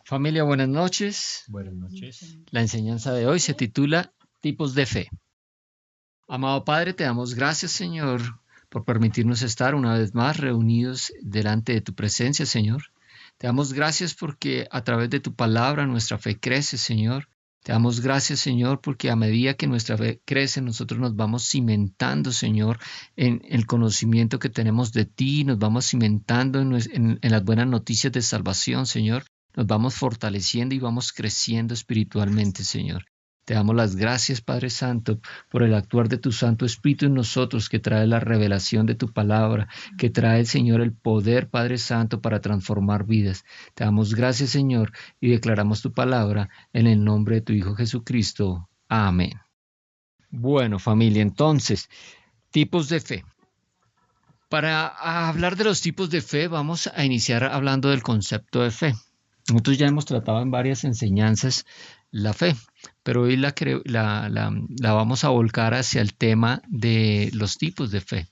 Familia, buenas noches. Buenas noches. La enseñanza de hoy se titula Tipos de Fe. Amado Padre, te damos gracias, Señor, por permitirnos estar una vez más reunidos delante de tu presencia, Señor. Te damos gracias porque a través de tu palabra nuestra fe crece, Señor. Te damos gracias, Señor, porque a medida que nuestra fe crece, nosotros nos vamos cimentando, Señor, en el conocimiento que tenemos de ti, nos vamos cimentando en las buenas noticias de salvación, Señor. Nos vamos fortaleciendo y vamos creciendo espiritualmente, Señor. Te damos las gracias, Padre Santo, por el actuar de tu Santo Espíritu en nosotros, que trae la revelación de tu palabra, que trae, Señor, el poder, Padre Santo, para transformar vidas. Te damos gracias, Señor, y declaramos tu palabra en el nombre de tu Hijo Jesucristo. Amén. Bueno, familia, entonces, tipos de fe. Para hablar de los tipos de fe, vamos a iniciar hablando del concepto de fe. Nosotros ya hemos tratado en varias enseñanzas la fe, pero hoy la vamos a volcar hacia el tema de los tipos de fe,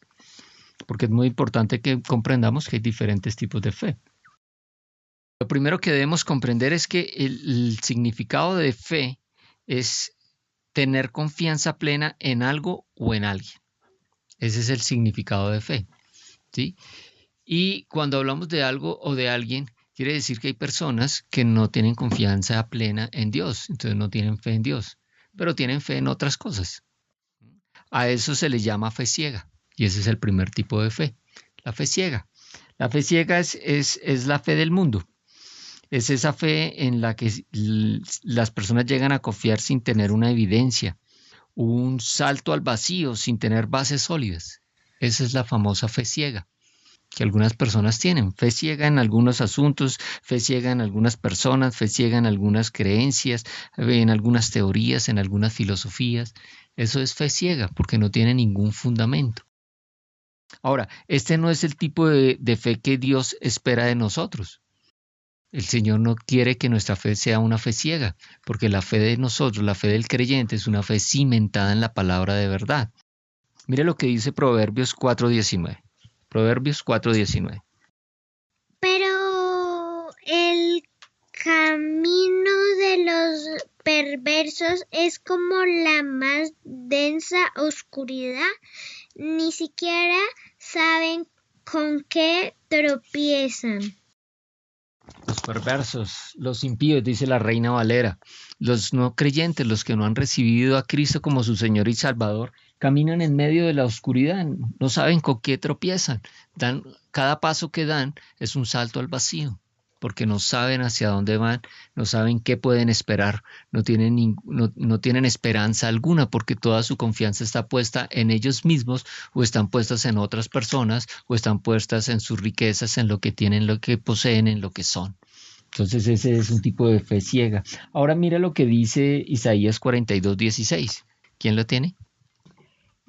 porque es muy importante que comprendamos que hay diferentes tipos de fe. Lo primero que debemos comprender es que el significado de fe es tener confianza plena en algo o en alguien. Ese es el significado de fe, ¿sí? Y cuando hablamos de algo o de alguien, quiere decir que hay personas que no tienen confianza plena en Dios, entonces no tienen fe en Dios, pero tienen fe en otras cosas. A eso se le llama fe ciega, y ese es el primer tipo de fe, la fe ciega. La fe ciega es la fe del mundo. Es esa fe en la que las personas llegan a confiar sin tener una evidencia, un salto al vacío sin tener bases sólidas. Esa es la famosa fe ciega que algunas personas tienen. Fe ciega en algunos asuntos, fe ciega en algunas personas, fe ciega en algunas creencias, en algunas teorías, en algunas filosofías. Eso es fe ciega porque no tiene ningún fundamento. Ahora, este no es el tipo de fe que Dios espera de nosotros. El Señor no quiere que nuestra fe sea una fe ciega, porque la fe de nosotros, la fe del creyente, es una fe cimentada en la palabra de verdad. Mire lo que dice Proverbios 4:19. Proverbios 4:19. Pero el camino de los perversos es como la más densa oscuridad. Ni siquiera saben con qué tropiezan. Los perversos, los impíos, dice la Reina Valera, los no creyentes, los que no han recibido a Cristo como su Señor y Salvador, caminan en medio de la oscuridad, no saben con qué tropiezan. Cada paso que dan es un salto al vacío, porque no saben hacia dónde van, no saben qué pueden esperar, no tienen esperanza alguna, porque toda su confianza está puesta en ellos mismos, o están puestas en otras personas, o están puestas en sus riquezas, en lo que tienen, lo que poseen, en lo que son. Entonces ese es un tipo de fe ciega. Ahora mira lo que dice Isaías 42:16. ¿Quién lo tiene?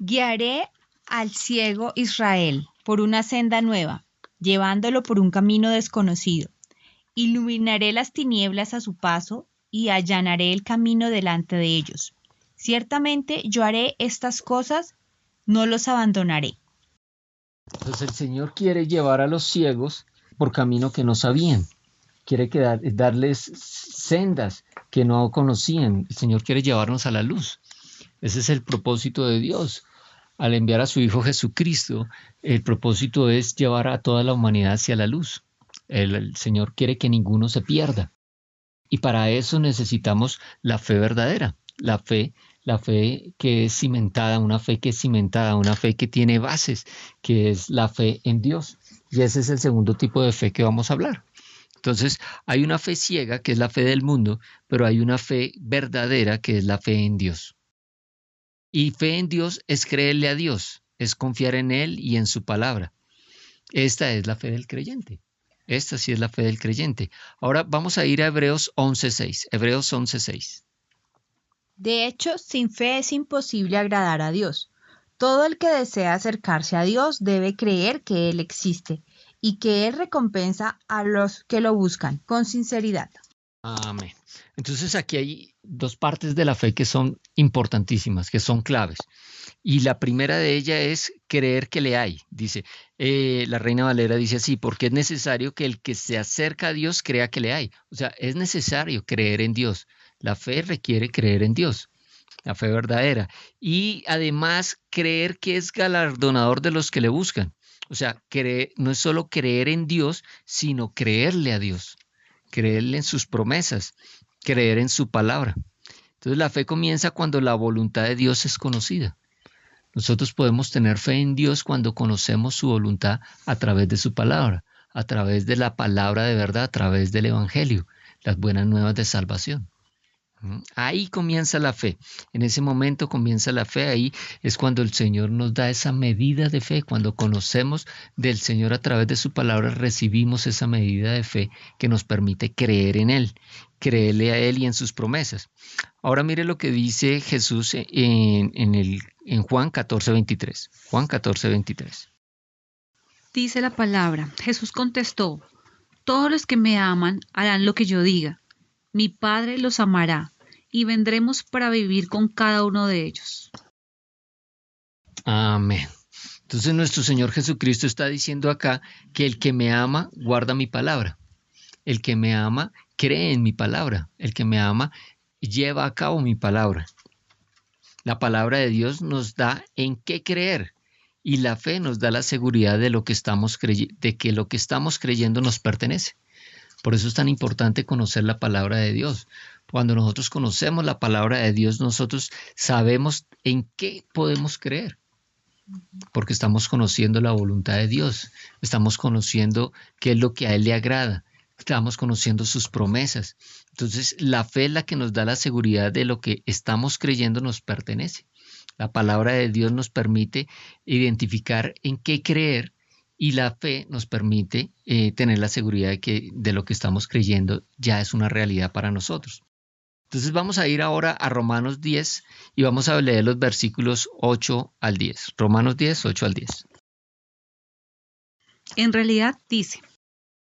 Guiaré al ciego Israel por una senda nueva, llevándolo por un camino desconocido. Iluminaré las tinieblas a su paso y allanaré el camino delante de ellos. Ciertamente yo haré estas cosas, no los abandonaré. Entonces el Señor quiere llevar a los ciegos por camino que no sabían. Quiere darles sendas que no conocían. El Señor quiere llevarnos a la luz. Ese es el propósito de Dios. Al enviar a su Hijo Jesucristo, el propósito es llevar a toda la humanidad hacia la luz. El Señor quiere que ninguno se pierda. Y para eso necesitamos la fe verdadera, la fe que es cimentada, una fe que es cimentada, una fe que tiene bases, que es la fe en Dios. Y ese es el segundo tipo de fe que vamos a hablar. Entonces, hay una fe ciega, que es la fe del mundo, pero hay una fe verdadera, que es la fe en Dios. Y fe en Dios es creerle a Dios, es confiar en Él y en su palabra. Esta es la fe del creyente. Esta sí es la fe del creyente. Ahora vamos a ir a Hebreos 11:6. Hebreos 11:6. De hecho, sin fe es imposible agradar a Dios. Todo el que desea acercarse a Dios debe creer que Él existe y que Él recompensa a los que lo buscan con sinceridad. Amén. Entonces aquí hay dos partes de la fe que son importantísimas, que son claves. Y la primera de ellas es creer que le hay. Dice, la Reina Valera dice así, porque es necesario que el que se acerca a Dios crea que le hay. O sea, es necesario creer en Dios. La fe requiere creer en Dios, la fe verdadera. Y además creer que es galardonador de los que le buscan. O sea, no es solo creer en Dios, sino creerle a Dios, creerle en sus promesas, creer en su palabra. Entonces la fe comienza cuando la voluntad de Dios es conocida. Nosotros podemos tener fe en Dios cuando conocemos su voluntad a través de su palabra, a través de la palabra de verdad, a través del Evangelio, las buenas nuevas de salvación. Ahí comienza la fe, en ese momento comienza la fe, ahí es cuando el Señor nos da esa medida de fe, cuando conocemos del Señor a través de su palabra, recibimos esa medida de fe que nos permite creer en Él, creerle a Él y en sus promesas. Ahora mire lo que dice Jesús en Juan 14:23. Juan 14:23. Dice la palabra, Jesús contestó, todos los que me aman harán lo que yo diga. Mi Padre los amará y vendremos para vivir con cada uno de ellos. Amén. Entonces nuestro Señor Jesucristo está diciendo acá que el que me ama guarda mi palabra. El que me ama cree en mi palabra. El que me ama lleva a cabo mi palabra. La palabra de Dios nos da en qué creer y la fe nos da la seguridad de que lo que estamos creyendo nos pertenece. Por eso es tan importante conocer la palabra de Dios. Cuando nosotros conocemos la palabra de Dios, nosotros sabemos en qué podemos creer. Porque estamos conociendo la voluntad de Dios. Estamos conociendo qué es lo que a Él le agrada. Estamos conociendo sus promesas. Entonces, la fe es la que nos da la seguridad de lo que estamos creyendo nos pertenece. La palabra de Dios nos permite identificar en qué creer. Y la fe nos permite tener la seguridad de lo que estamos creyendo ya es una realidad para nosotros. Entonces vamos a ir ahora a Romanos 10 y vamos a leer los versículos 8 al 10. Romanos 10, 8 al 10. En realidad dice,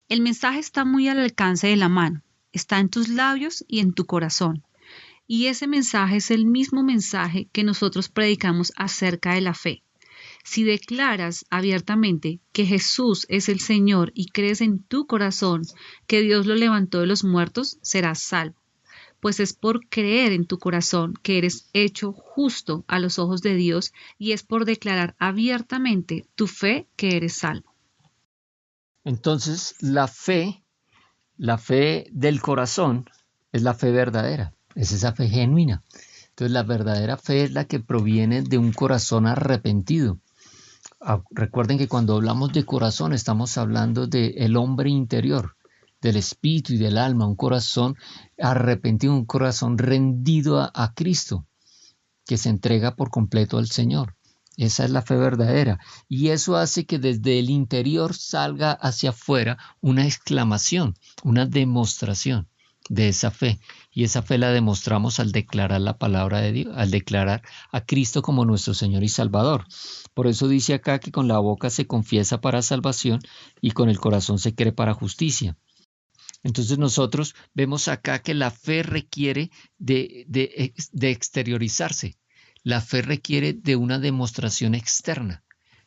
el mensaje está muy al alcance de la mano, está en tus labios y en tu corazón. Y ese mensaje es el mismo mensaje que nosotros predicamos acerca de la fe. Si declaras abiertamente que Jesús es el Señor y crees en tu corazón que Dios lo levantó de los muertos, serás salvo. Pues es por creer en tu corazón que eres hecho justo a los ojos de Dios y es por declarar abiertamente tu fe que eres salvo. Entonces, la fe del corazón es la fe verdadera, es esa fe genuina. Entonces, la verdadera fe es la que proviene de un corazón arrepentido. Recuerden que cuando hablamos de corazón estamos hablando del hombre interior, del espíritu y del alma, un corazón arrepentido, un corazón rendido a Cristo, que se entrega por completo al Señor. Esa es la fe verdadera. Y eso hace que desde el interior salga hacia afuera una exclamación, una demostración de esa fe. Y esa fe la demostramos al declarar la palabra de Dios, al declarar a Cristo como nuestro Señor y Salvador. Por eso dice acá que con la boca se confiesa para salvación y con el corazón se cree para justicia. Entonces nosotros vemos acá que la fe requiere de exteriorizarse. La fe requiere de una demostración externa.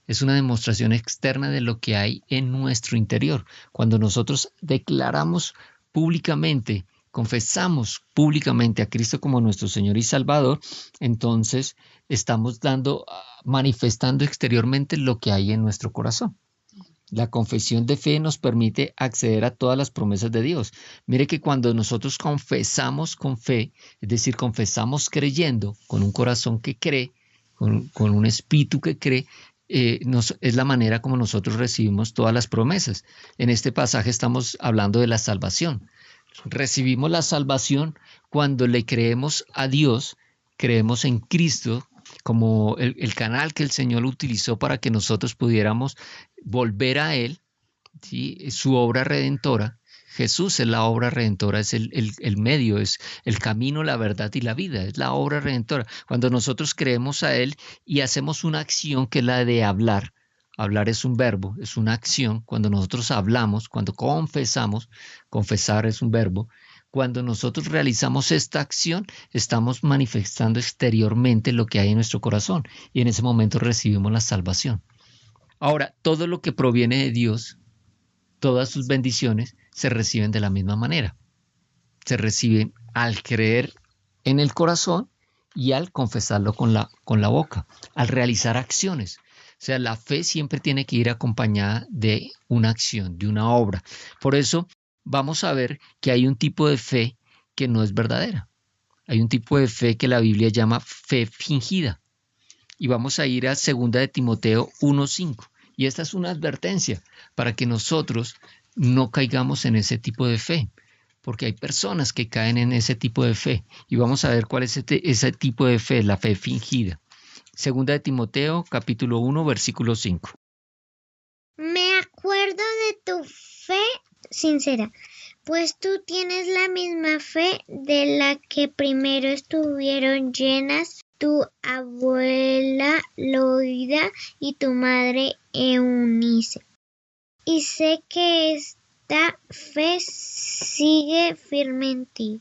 Es una demostración externa de lo que hay en nuestro interior. Cuando nosotros declaramos públicamente, confesamos públicamente a Cristo como nuestro Señor y Salvador, entonces estamos manifestando exteriormente lo que hay en nuestro corazón. La confesión de fe nos permite acceder a todas las promesas de Dios. Mire que cuando nosotros confesamos con fe, es decir, confesamos creyendo, con un corazón que cree, con un espíritu que cree, es la manera como nosotros recibimos todas las promesas. En este pasaje estamos hablando de la salvación. Recibimos la salvación cuando le creemos a Dios, creemos en Cristo como el canal que el Señor utilizó para que nosotros pudiéramos volver a Él, ¿sí? Su obra redentora. Jesús es la obra redentora, es el medio, es el camino, la verdad y la vida, es la obra redentora. Cuando nosotros creemos a Él y hacemos una acción que es la de hablar, hablar es un verbo, es una acción. Cuando nosotros hablamos, cuando confesamos, confesar es un verbo. Cuando nosotros realizamos esta acción, estamos manifestando exteriormente lo que hay en nuestro corazón y en ese momento recibimos la salvación. Ahora, todo lo que proviene de Dios, todas sus bendiciones, se reciben de la misma manera. Se reciben al creer en el corazón y al confesarlo con la boca, al realizar acciones. O sea, la fe siempre tiene que ir acompañada de una acción, de una obra. Por eso vamos a ver que hay un tipo de fe que no es verdadera. Hay un tipo de fe que la Biblia llama fe fingida. Y vamos a ir a 2 de Timoteo 1:5. Y esta es una advertencia para que nosotros no caigamos en ese tipo de fe, porque hay personas que caen en ese tipo de fe. Y vamos a ver cuál es ese tipo de fe, la fe fingida. 2 de Timoteo, capítulo 1, versículo 5. Me acuerdo de tu fe sincera, pues tú tienes la misma fe de la que primero estuvieron llenas tu abuela Loida y tu madre Eunice. Y sé que esta fe sigue firme en ti.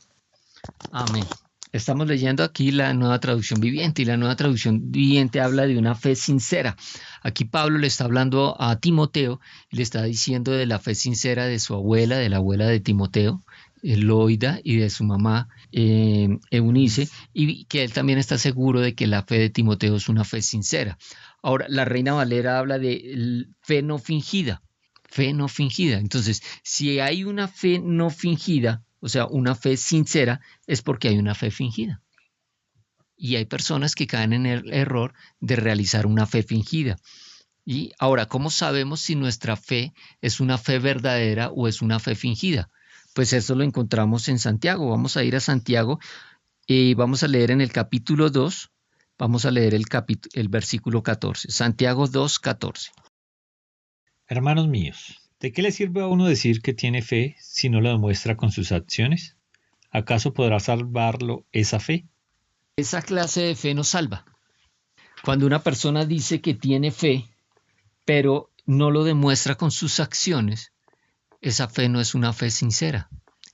Amén. Estamos leyendo aquí la Nueva Traducción Viviente y la Nueva Traducción Viviente habla de una fe sincera. Aquí Pablo le está hablando a Timoteo y le está diciendo de la fe sincera de su abuela, de la abuela de Timoteo, Loida, y de su mamá Eunice, y que él también está seguro de que la fe de Timoteo es una fe sincera. Ahora, la Reina Valera habla de fe no fingida. Fe no fingida. Entonces, si hay una fe no fingida, o sea, una fe sincera, es porque hay una fe fingida. Y hay personas que caen en el error de realizar una fe fingida. Y ahora, ¿cómo sabemos si nuestra fe es una fe verdadera o es una fe fingida? Pues eso lo encontramos en Santiago. Vamos a ir a Santiago y vamos a leer en el capítulo 2, vamos a leer el versículo 14. Santiago 2, 14. Hermanos míos, ¿de qué le sirve a uno decir que tiene fe si no lo demuestra con sus acciones? ¿Acaso podrá salvarlo esa fe? Esa clase de fe nos salva. Cuando una persona dice que tiene fe, pero no lo demuestra con sus acciones, esa fe no es una fe sincera,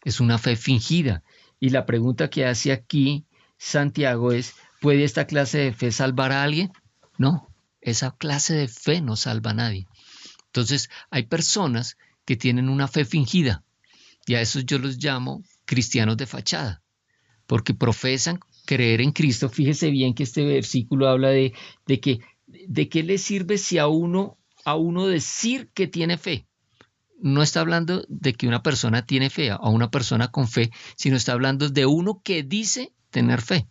es una fe fingida. Y la pregunta que hace aquí Santiago es, ¿puede esta clase de fe salvar a alguien? No, esa clase de fe no salva a nadie. Entonces, hay personas que tienen una fe fingida y a esos yo los llamo cristianos de fachada, porque profesan creer en Cristo. Fíjese bien que este versículo habla de qué le sirve si a uno decir que tiene fe. No está hablando de que una persona tiene fe, a una persona con fe, sino está hablando de uno que dice tener fe.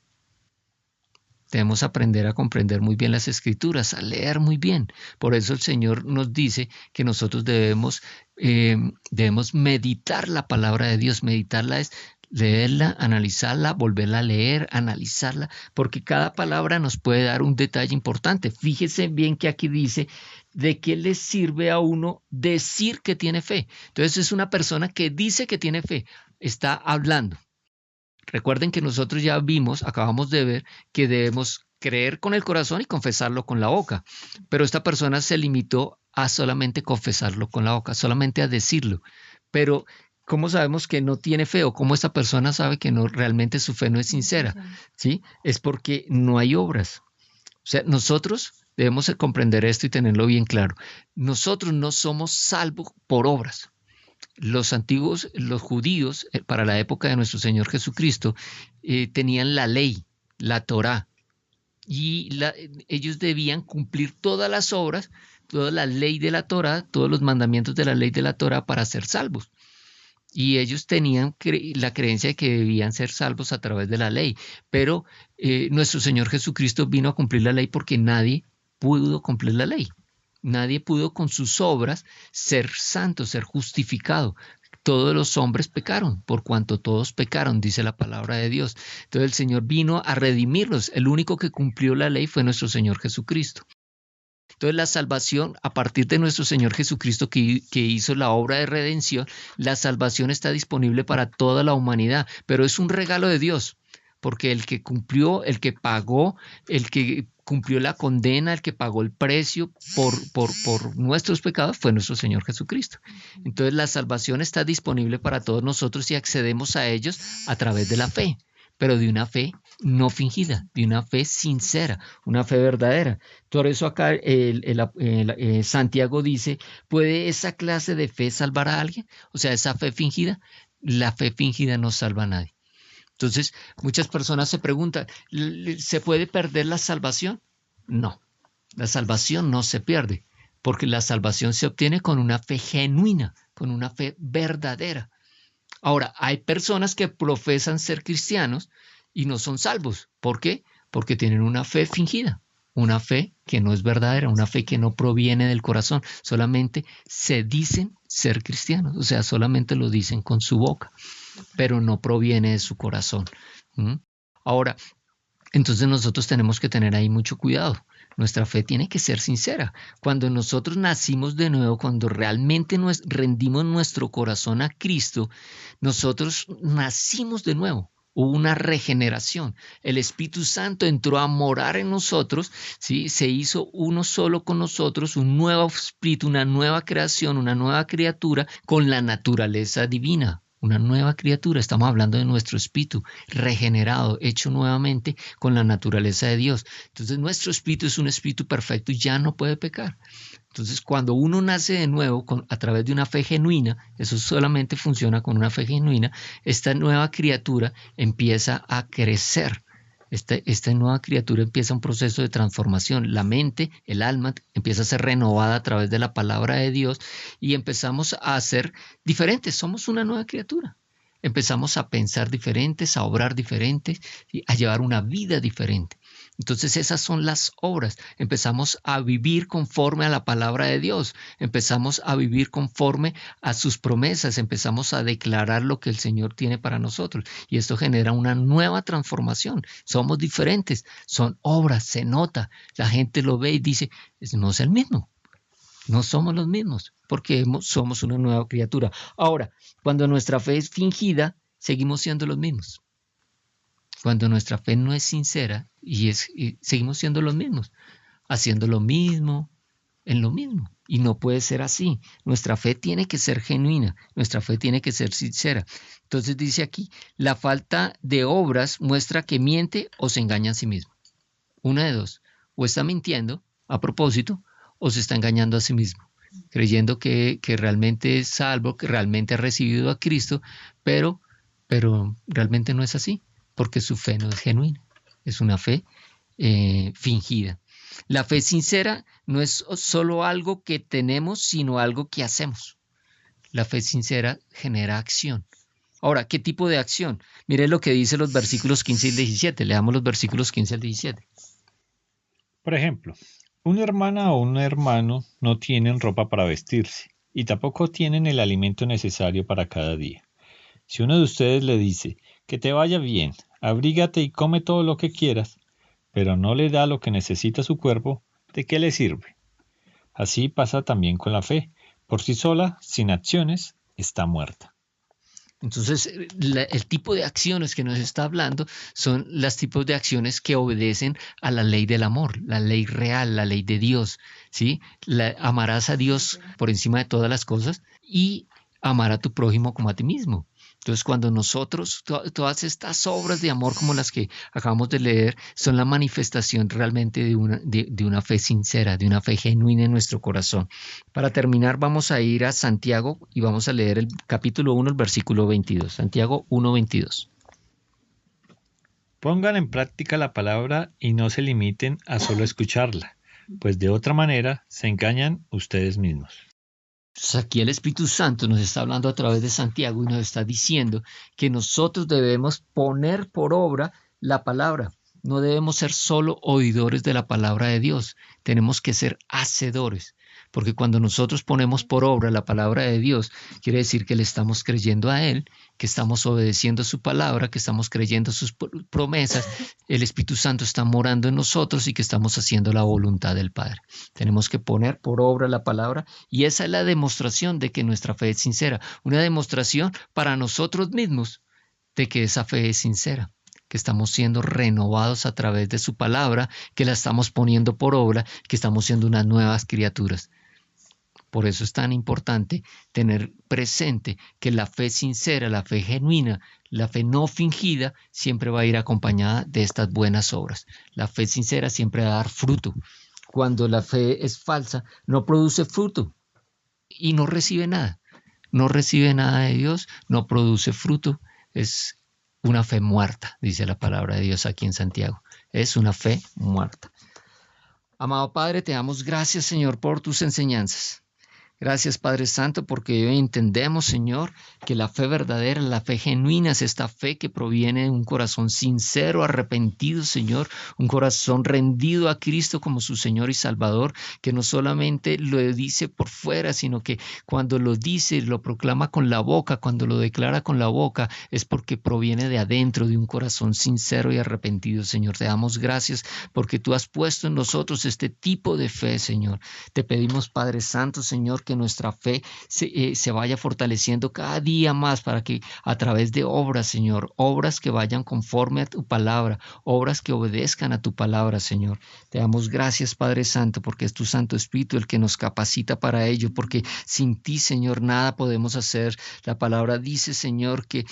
Debemos aprender a comprender muy bien las Escrituras, a leer muy bien. Por eso el Señor nos dice que nosotros debemos meditar la palabra de Dios. Meditarla es leerla, analizarla, volverla a leer, analizarla, porque cada palabra nos puede dar un detalle importante. Fíjese bien que aquí dice, ¿de qué le sirve a uno decir que tiene fe? Entonces es una persona que dice que tiene fe, está hablando. Recuerden que nosotros ya acabamos de ver que debemos creer con el corazón y confesarlo con la boca, pero esta persona se limitó a solamente confesarlo con la boca, solamente a decirlo. Pero ¿cómo sabemos que no tiene fe o cómo esta persona sabe que realmente su fe no es sincera? ¿Sí? Es porque no hay obras. O sea, nosotros debemos comprender esto y tenerlo bien claro. Nosotros no somos salvos por obras. Los judíos, para la época de nuestro Señor Jesucristo, tenían la ley, la Torá, y ellos debían cumplir todas las obras, toda la ley de la Torá, todos los mandamientos de la ley de la Torá para ser salvos. Y ellos tenían la creencia de que debían ser salvos a través de la ley. Pero nuestro Señor Jesucristo vino a cumplir la ley porque nadie pudo cumplir la ley. Nadie pudo con sus obras ser santo, ser justificado. Todos los hombres pecaron, por cuanto todos pecaron, dice la palabra de Dios. Entonces el Señor vino a redimirlos. El único que cumplió la ley fue nuestro Señor Jesucristo. Entonces la salvación, a partir de nuestro Señor Jesucristo que hizo la obra de redención, la salvación está disponible para toda la humanidad, pero es un regalo de Dios, porque el que cumplió, el que pagó, el que cumplió la condena, el que pagó el precio por nuestros pecados fue nuestro Señor Jesucristo. Entonces la salvación está disponible para todos nosotros y accedemos a ellos a través de la fe, pero de una fe no fingida, de una fe sincera, una fe verdadera. Por eso acá Santiago dice, ¿puede esa clase de fe salvar a alguien? O sea, esa fe fingida, la fe fingida no salva a nadie. Entonces, muchas personas se preguntan, ¿se puede perder la salvación? No, la salvación no se pierde, porque la salvación se obtiene con una fe genuina, con una fe verdadera. Ahora, hay personas que profesan ser cristianos y no son salvos. ¿Por qué? Porque tienen una fe fingida, una fe que no es verdadera, una fe que no proviene del corazón. Solamente se dicen ser cristianos, o sea, solamente lo dicen con su boca, pero no proviene de su corazón. Ahora, entonces nosotros tenemos que tener ahí mucho cuidado. Nuestra fe tiene que ser sincera. Cuando nosotros nacimos de nuevo, cuando realmente rendimos nuestro corazón a Cristo, nosotros nacimos de nuevo. Hubo una regeneración. El Espíritu Santo entró a morar en nosotros, ¿sí? Se hizo uno solo con nosotros, un nuevo espíritu, una nueva creación, una nueva criatura con la naturaleza divina. Una nueva criatura, estamos hablando de nuestro espíritu regenerado, hecho nuevamente con la naturaleza de Dios. Entonces nuestro espíritu es un espíritu perfecto y ya no puede pecar. Entonces cuando uno nace de nuevo a través de una fe genuina, eso solamente funciona con una fe genuina, esta nueva criatura empieza a crecer. Esta nueva criatura empieza un proceso de transformación. La mente, el alma, empieza a ser renovada a través de la palabra de Dios y empezamos a ser diferentes. Somos una nueva criatura. Empezamos a pensar diferentes, a obrar diferentes, ¿sí? A llevar una vida diferente. Entonces esas son las obras. Empezamos a vivir conforme a la palabra de Dios. Empezamos a vivir conforme a sus promesas. Empezamos a declarar lo que el Señor tiene para nosotros. Y esto genera una nueva transformación. Somos diferentes. Son obras, se nota. La gente lo ve y dice, no es el mismo. No somos los mismos porque somos una nueva criatura. Ahora, cuando nuestra fe es fingida, seguimos siendo los mismos. Cuando nuestra fe no es sincera y seguimos siendo los mismos, haciendo lo mismo, en lo mismo. Y no puede ser así. Nuestra fe tiene que ser genuina, nuestra fe tiene que ser sincera. Entonces dice aquí, la falta de obras muestra que miente o se engaña a sí mismo. Una de dos, o está mintiendo a propósito o se está engañando a sí mismo, creyendo que realmente es salvo, que realmente ha recibido a Cristo, pero realmente no es así. Porque su fe no es genuina, es una fe fingida. La fe sincera no es solo algo que tenemos, sino algo que hacemos. La fe sincera genera acción. Ahora, ¿qué tipo de acción? Mire lo que dice los versículos 15 y 17. Leamos los versículos 15 al 17. Por ejemplo, una hermana o un hermano no tienen ropa para vestirse y tampoco tienen el alimento necesario para cada día. Si uno de ustedes le dice, que te vaya bien, abrígate y come todo lo que quieras, pero no le da lo que necesita su cuerpo, ¿de qué le sirve? Así pasa también con la fe. Por sí sola, sin acciones, está muerta. Entonces, el tipo de acciones que nos está hablando son los tipos de acciones que obedecen a la ley del amor, la ley real, la ley de Dios, ¿sí? Amarás a Dios por encima de todas las cosas y amar a tu prójimo como a ti mismo. Entonces, cuando nosotros, todas estas obras de amor como las que acabamos de leer, son la manifestación realmente de una fe sincera, de una fe genuina en nuestro corazón. Para terminar, vamos a ir a Santiago y vamos a leer el capítulo 1, el versículo 22. Santiago 1, 22. Pongan en práctica la palabra y no se limiten a solo escucharla, pues de otra manera se engañan ustedes mismos. Entonces aquí el Espíritu Santo nos está hablando a través de Santiago y nos está diciendo que nosotros debemos poner por obra la palabra. No debemos ser solo oidores de la palabra de Dios, tenemos que ser hacedores. Porque cuando nosotros ponemos por obra la palabra de Dios, quiere decir que le estamos creyendo a Él, que estamos obedeciendo su palabra, que estamos creyendo sus promesas. El Espíritu Santo está morando en nosotros y que estamos haciendo la voluntad del Padre. Tenemos que poner por obra la palabra y esa es la demostración de que nuestra fe es sincera. Una demostración para nosotros mismos de que esa fe es sincera. que estamos siendo renovados a través de su palabra, que la estamos poniendo por obra, que estamos siendo unas nuevas criaturas. Por eso es tan importante tener presente que la fe sincera, la fe genuina, la fe no fingida, siempre va a ir acompañada de estas buenas obras. La fe sincera siempre va a dar fruto. Cuando la fe es falsa, no produce fruto y no recibe nada. No recibe nada de Dios, no produce fruto. Es una fe muerta, dice la palabra de Dios aquí en Santiago. Es una fe muerta. Amado Padre, te damos gracias, Señor, por tus enseñanzas. Gracias, Padre Santo, porque hoy entendemos, Señor, que la fe verdadera, la fe genuina es esta fe que proviene de un corazón sincero, arrepentido, Señor, un corazón rendido a Cristo como su Señor y Salvador, que no solamente lo dice por fuera, sino que cuando lo dice, lo proclama con la boca, cuando lo declara con la boca, es porque proviene de adentro, de un corazón sincero y arrepentido, Señor. Te damos gracias porque tú has puesto en nosotros este tipo de fe, Señor. Te pedimos, Padre Santo, Señor, que nuestra fe se vaya fortaleciendo cada día más para que a través de obras, Señor, obras que vayan conforme a tu palabra, obras que obedezcan a tu palabra, Señor. Te damos gracias, Padre Santo, porque es tu Santo Espíritu el que nos capacita para ello, porque sin ti, Señor, nada podemos hacer. La palabra dice, Señor, que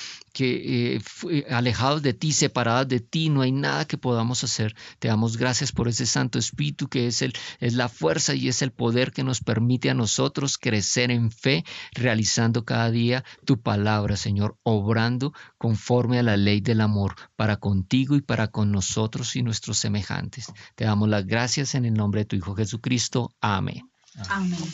alejados de ti, separados de ti, no hay nada que podamos hacer. Te damos gracias por ese Santo Espíritu que es la fuerza y es el poder que nos permite a nosotros crecer en fe, realizando cada día tu palabra, Señor, obrando conforme a la ley del amor para contigo y para con nosotros y nuestros semejantes. Te damos las gracias en el nombre de tu Hijo Jesucristo. Amén. Amén.